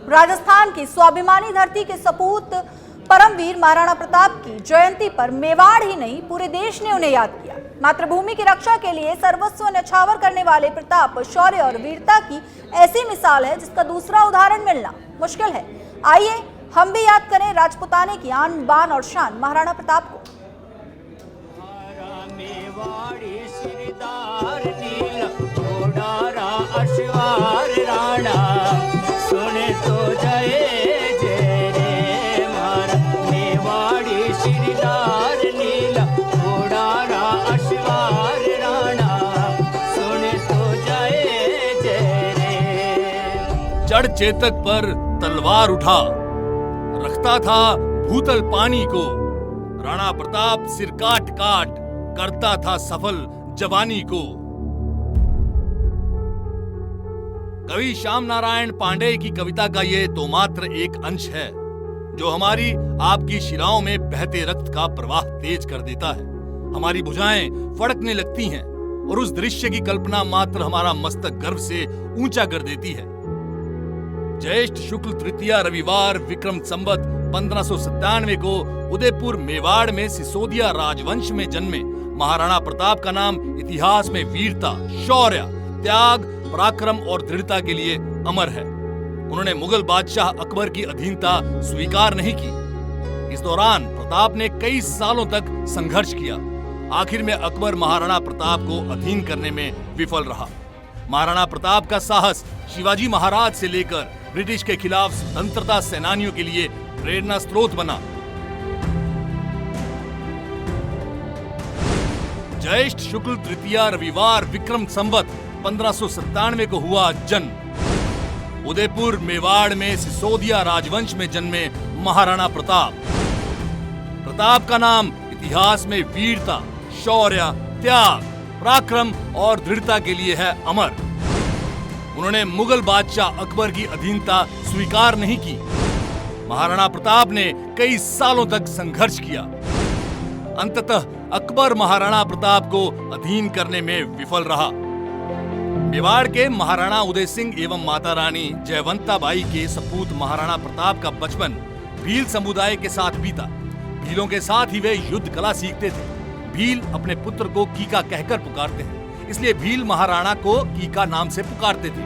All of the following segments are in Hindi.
राजस्थान की स्वाभिमानी धरती के सपूत परमवीर महाराणा प्रताप की जयंती पर मेवाड़ ही नहीं पूरे देश ने उन्हें याद किया। मातृभूमि की रक्षा के लिए सर्वस्व न्यौछावर करने वाले प्रताप, शौर्य और वीरता की ऐसी मिसाल है जिसका दूसरा उदाहरण मिलना मुश्किल है। आइए हम भी याद करें राजपुताने की आन बान और शान महाराणा प्रताप को। सुने तो जय जय रे मारा मेवाड़ी श्रीदार नीला घोड़ारा अश्वार राणा सुने तो जय जय रे। जड़ चेतक पर तलवार उठा रखता था भूतल पानी को, राणा प्रताप सिर काट काट करता था सफल जवानी को। कवि श्याम नारायण पांडेय की कविता का ये तो मात्र एक अंश है जो हमारी आपकी शिराओं में बहते रक्त का प्रवाह तेज कर देता है। हमारी भुजाएं फड़कने लगती हैं और उस दृश्य की कल्पना मात्र हमारा मस्तक गर्व से ऊंचा कर देती है। ज्येष्ठ शुक्ल तृतीया रविवार विक्रम संवत 1597 को उदयपुर मेवाड़ में सिसोदिया राजवंश में जन्मे महाराणा प्रताप का नाम इतिहास में वीरता, शौर्य, त्याग, पराक्रम और दृढ़ता के लिए अमर है। उन्होंने मुगल बादशाह अकबर की अधीनता स्वीकार नहीं की। इस दौरान प्रताप ने कई सालों तक संघर्ष किया। आखिर में अकबर महाराणा प्रताप को अधीन करने में विफल रहा। महाराणा प्रताप का साहस शिवाजी महाराज से लेकर ब्रिटिश के खिलाफ स्वतंत्रता सेनानियों के लिए प्रेरणा स्रोत बना। ज्येष्ठ शुक्ल तृतीया रविवार विक्रम संवत 1597 को हुआ जन्म। उदयपुर मेवाड़ में सिसोदिया राजवंश में जन्मे महाराणा प्रताप। प्रताप का नाम इतिहास में वीरता, शौर्य, त्याग, पराक्रम और दृढ़ता के लिए है अमर। उन्होंने मुगल बादशाह अकबर की अधीनता स्वीकार नहीं की। महाराणा प्रताप ने कई सालों तक संघर्ष किया। अंततः अकबर महाराणा प्रताप को अधीन करने में विफल रहा। मेवाड़ के महाराणा उदय सिंह एवं माता रानी जयवंता बाई के सपूत महाराणा प्रताप का बचपन भील समुदाय के साथ बीता। भीलों के साथ ही वे युद्ध कला सीखते थे। भील अपने पुत्र को कीका कहकर पुकारते हैं, इसलिए भील महाराणा को कीका नाम से पुकारते थे।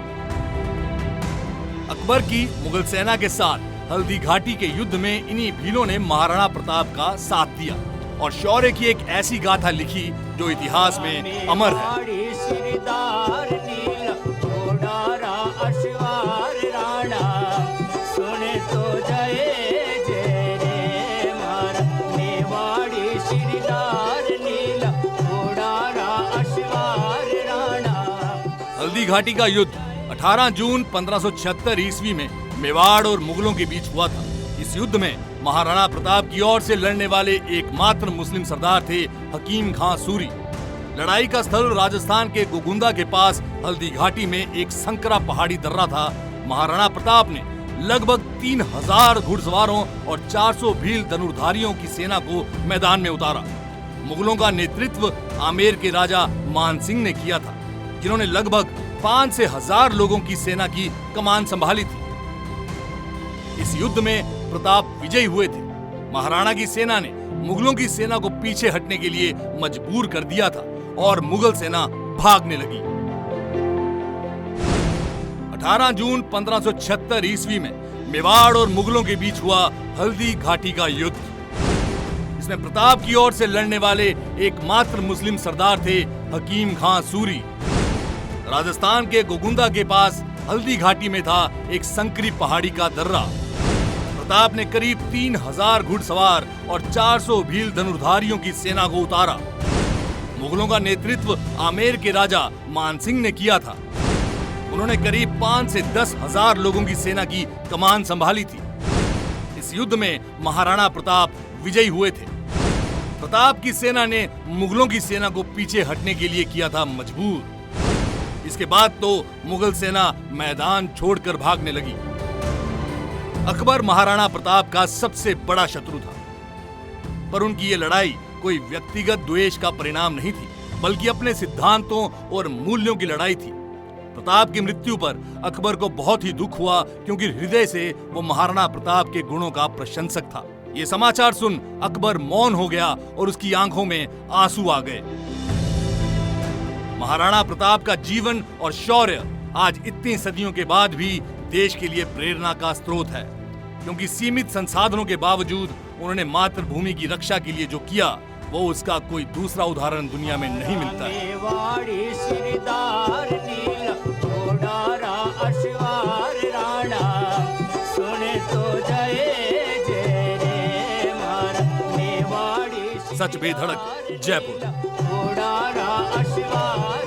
अकबर की मुगल सेना के साथ हल्दी घाटी के युद्ध में इन्हीं भीलों ने महाराणा प्रताप का साथ दिया और शौर्य की एक ऐसी गाथा लिखी जो इतिहास में अमर है। हल्दी घाटी का युद्ध 18 जून 1576 ईस्वी में मेवाड़ और मुगलों के बीच हुआ था। इस युद्ध में महाराणा प्रताप की ओर से लड़ने वाले एकमात्र मुस्लिम सरदार थे हकीम खां सूरी। लड़ाई का स्थल राजस्थान के गोगुंदा के पास हल्दी घाटी में एक संकरा पहाड़ी दर्रा था। महाराणा प्रताप ने लगभग 3000 घुड़सवारों और 400 भील धनुर्धारियों की सेना को मैदान में उतारा। मुगलों का नेतृत्व आमेर के राजा मान सिंह ने किया था, जिन्होंने लगभग 5 से 1000 लोगों की सेना की कमान संभाली थी। इस युद्ध में प्रताप विजयी हुए थे। महाराणा की सेना ने मुगलों की सेना को पीछे हटने के लिए मजबूर कर दिया था और मुगल सेना भागने लगी। 18 जून 1576 ईस्वी में मेवाड़ और मुगलों के बीच हुआ हल्दी घाटी का युद्ध। इसमें प्रताप की ओर से लड़ने वाले एकमात्र मुस्लिम सरदार थे हकीम खां सूरी। राजस्थान के गोगुंदा के पास हल्दी घाटी में था एक संकरी पहाड़ी का दर्रा। प्रताप ने करीब 3000 घुड़सवार और 400 भील धनुर्धारियों की सेना को उतारा। मुगलों का नेतृत्व आमेर के राजा मानसिंह ने किया था। उन्होंने करीब 5 से 10,000 लोगों की सेना की कमान संभाली थी। इस युद्ध में महाराणा प्रताप विजयी हुए थे। प्रताप की सेना ने मुगलों की सेना को पीछे हटने के लिए किया था मजबूर। इसके बाद तो मुगल सेना मैदान छोड़कर भागने लगी। अकबर महाराणा प्रताप का सबसे बड़ा शत्रु था, पर उनकी ये लड़ाई कोई व्यक्तिगत द्वेष का परिणाम नहीं थी, बल्कि अपने सिद्धांतों और मूल्यों की लड़ाई थी। प्रताप की मृत्यु पर अकबर को बहुत ही दुख हुआ, क्योंकि हृदय से वो महाराणा प्रताप के गुणों का प्रशंसक था। ये समाचार सुन अकबर मौन हो गया और उसकी आंखों में आंसू आ गए। महाराणा प्रताप का जीवन और शौर्य आज इतनी सदियों के बाद भी देश के लिए प्रेरणा का स्रोत है, क्योंकि सीमित संसाधनों के बावजूद उन्होंने मातृभूमि की रक्षा के लिए जो किया, वो उसका कोई दूसरा उदाहरण दुनिया में नहीं मिलता है। मेवाड़ी सिरदार नीला घोड़ारा अश्वार राणा, सुने तो जय जय रे मारा मेवाड़ी सच बेधड़क, जयपुर। घोड़ारा अश्वार